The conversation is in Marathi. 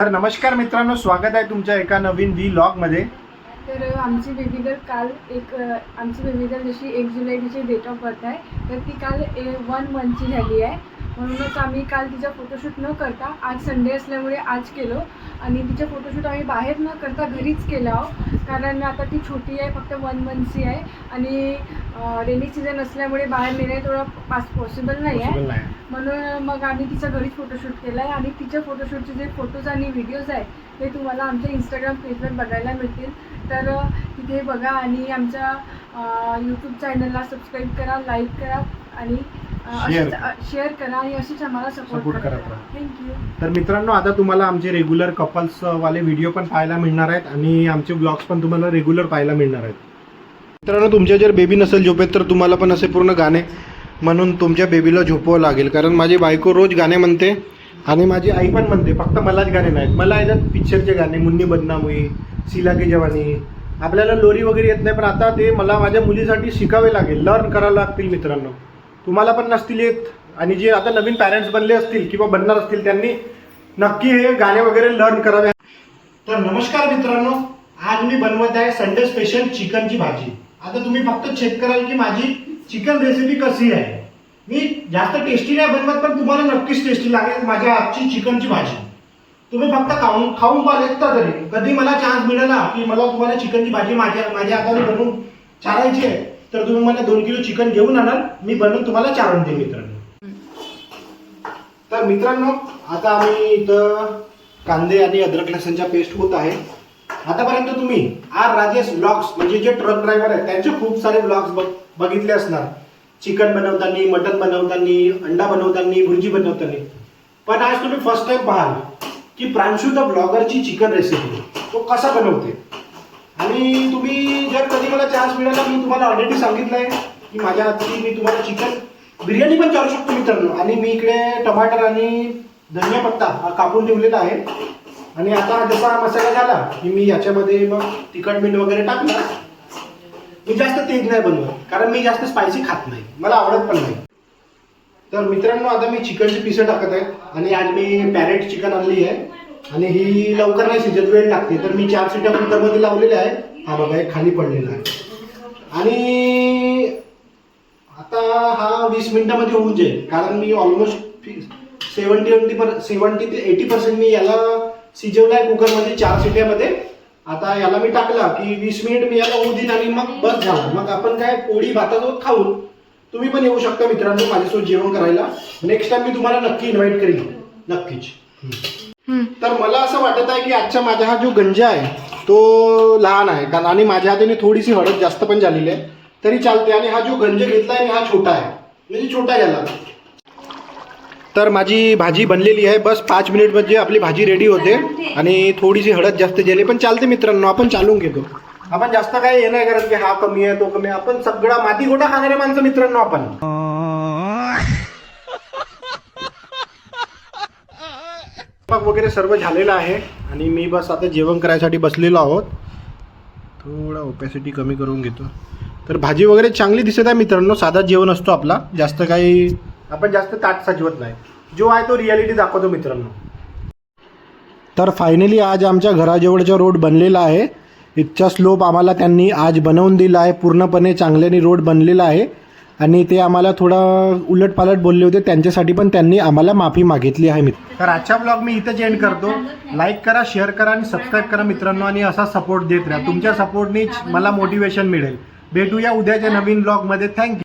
तर नमस्कार मित्रांनो, स्वागत आहे तुमच्या एका नवीन व्लॉगमध्ये। तर आमची बेबी गर्ल जशी 1 जुलै तिची डेट ऑफ बर्थ आहे, तर ती काल 1 मंथची झाली आहे। म्हणूनच आम्ही काल तिचा फोटोशूट न करता आज संडे असल्यामुळे आज केलो आणि तिचा फोटोशूट आम्ही बाहेर न करता घरीच केला आहो, कारण आता ती छोटी आहे, फक्त 1 मंथची आहे आणि रेनी सीझन असल्यामुळे बाहेर नेणे थोडं पॉसिबल नाही आहे। म्हणून मग आम्ही तिचा घरीच फोटोशूट केला आहे आणि तिच्या फोटोशूटचे जे फोटोज आणि व्हिडिओज आहे ते तुम्हाला आमच्या इंस्टाग्राम पेजवर बघायला मिळतील। तर तिथे बघा आणि आमच्या यूट्यूब चॅनलला सबस्क्राईब करा, लाईक करा आणि शेअर करा आणि अशीच आम्हाला सपोर्ट करा। थँक्यू। तर मित्रांनो, आता तुम्हाला आमचे रेग्युलर कपल्स वाले व्हिडिओ पण पाहायला मिळणार आहेत आणि आमचे ब्लॉग्स पण तुम्हाला रेग्युलर पाहायला मिळणार आहेत। मित्रांनो, तुमच्या जर बेबी नसेल झोपेत तर तुम्हाला पण असे पूर्ण गाणे म्हणून तुमच्या बेबीला झोपवावं लागेल, कारण माझी बायको रोज गाणे म्हणते आणि माझी आई पण म्हणते, फक्त मलाच गाणे नाहीत। मला येतात पिक्चरचे गाणे, मुन्नी बदनाम हुई, सिला की जवानी, आपल्याला लोरी वगैरे येत नाही, पण आता ते मला माझ्या मुलीसाठी शिकावे लागेल, लर्न करावं लागतील। मित्रांनो, तुम्हाला पण नसतील येत आणि जे आता नवीन पॅरेंट्स बनले असतील किंवा बनणार असतील त्यांनी नक्की हे गाणे वगैरे लर्न करावे। तर नमस्कार मित्रांनो, आज मी बनवत आहे संडे स्पेशल चिकनची भाजी। आता तुम्ही फक्त चेक कराल की माझी चिकन रेसिपी कशी आहे। मी जास्त टेस्टी नाही बनवत, पण तुम्हाला नक्कीच टेस्टी लागेल माझ्या हातची चिकनची भाजी। तुम्ही फक्त खाऊन पाहिलेत तरी कधी मला चान्स मिळाला की मला तुम्हाला चिकनची भाजी माझ्या हाताने बनवून चारायची आहे, तर तुम्ही मला 2 किलो चिकन घेऊन आणाल, मी बनवून तुम्हाला चारून देईन मित्रांनो। तर मित्रांनो, आता आम्ही इथं कांदे आणि अद्रक लसणच्या पेस्ट होत आहे। आतापर्यंत तुम्ही आर राजेश ब्लॉग्स म्हणजे जे ट्रक ड्रायव्हर आहेत त्यांचे खूप सारे ब्लॉग्स बघितले असणार, चिकन बनवताना, मटन बनवताना, अंडा बनवताना, भुर्जी बनवताना। पण आज तुम्ही फर्स्ट टाइम पाहाल की प्रांशु द ब्लॉगरची चिकन रेसिपी तो कसा बनवते। आणि तुम्ही जर कधी मला चान्स मिळाला, मी तुम्हाला ऑलरेडी सांगितलं आहे की माझ्या हातची मी तुम्हाला चिकन बिर्याणी पण चालू शकतो मित्रांनो। आणि मी इकडे टमाटर आणि धनिया पत्ता कापून ठेवलेला आहे आणि आता जसा मसाला झाला की मी याच्यामध्ये मग तिखट मीठ वगैरे टाकणार। मी जास्त तेज नाही बनवत, कारण मी जास्त स्पायसी खात नाही, मला आवडत पण नाही। तर मित्रांनो, आता मी चिकनची पिसं टाकत आहे आणि आज मी पॅरेट चिकन आणली आहे आणि ही लवकर नाही शिजत, वेळ लागते, तर मी 4 शिट्या कुकरमध्ये लावलेल्या आहे। हा बघा, एक खाली पडलेला आहे आणि आता हा 20 मिनिटामध्ये होऊन जाईल, कारण मी ऑलमोस्ट 70 ते 80% मी याला शिजवलं आहे कुकरमध्ये 4 शिट्यामध्ये। आता याला मी टाकला की 20 मिनिट मी याला होऊ देईन आणि मग बस झालं। मग आपण काय पोळी भातासोबत खाऊन तुम्ही पण येऊ शकता मित्रांनो माझ्यासोबत जेवण करायला। नेक्स्ट टाइम मी तुम्हाला नक्की इन्व्हाइट करीन, नक्कीच। तर मला असं वाटत आहे की आजचा माझा हा जो गंजा आहे तो लहान आहे, कारण आणि माझ्या हाताने थोडीशी हळद जास्त पण झालेली आहे तरी चालते। आणि हा जो गंज घेतला आहे हा छोटा आहे, म्हणजे छोटा झाला। तर माझी भाजी बनलेली आहे, बस 5 मिनिट मध्ये आपली भाजी रेडी होते आणि थोडीशी हळद जास्त झाली, पण चालते मित्रांनो, आपण चालून घेतो। आपण जास्त काय हे नाही करत की हा कमी आहे तो कमी आहे, आपण सगळा माती गोटा खाणारे माणसं मित्रांनो आपण। वगैरे सर्व झालेलं आहे आणि मी बस आता जेवण करायसाठी बसलेलो आहोत। थोडा ओपॅसिटी कमी करून घेतो। तर भाजी वगैरे चांगली दिसत आहे मित्रांनो, साधा जेवण असतो आपला, जास्त काही आपण जास्त ताट सजवत नाही, जो आहे तो रियालिटी दाखवतो मित्रांनो। तर फायनली आज आमच्या घराजवळचा रोड बनलेला आहे। इतका स्लोप आम्हाला त्यांनी आज बनवून दिला आहे, पूर्णपणे चांगल्याने रोड बनलेला आहे आणि ते आम्हाला थोडा उलटपालट बोलले होते, त्यांच्यासाठी पण त्यांनी आम्हाला माफी मागितली आहे मित्र। तर आजचा ब्लॉग मी इथेच एंड करतो। लाईक करा, शेअर करा आणि सबस्क्राईब करा मित्रांनो, आणि असा सपोर्ट देत राहा। तुमच्या सपोर्टनीच मला मोटिवेशन मिळेल। भेटूया उद्याच्या नवीन ब्लॉगमध्ये। थँक्यू।